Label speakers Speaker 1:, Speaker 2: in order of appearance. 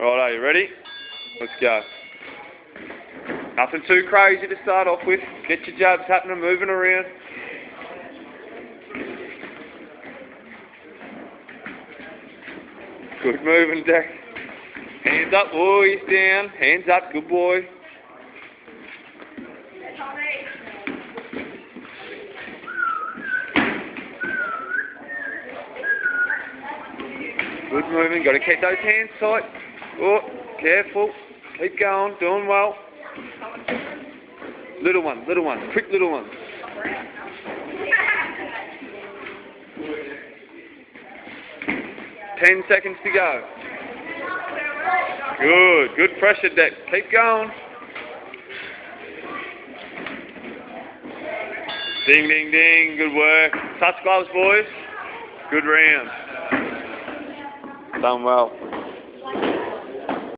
Speaker 1: Righto, you ready? Let's go. Nothing too crazy to start off with. Get your jabs happening, moving around. Good moving, Deck. Hands up, boys, down. Hands up, good boy. Good moving, got to keep those hands tight. Oh, careful. Keep going, doing well. Little ones, quick little ones. Ten seconds to go. Good pressure, Deck. Keep going. Ding, ding, ding, good work. Touch gloves, boys. Good round. Done well.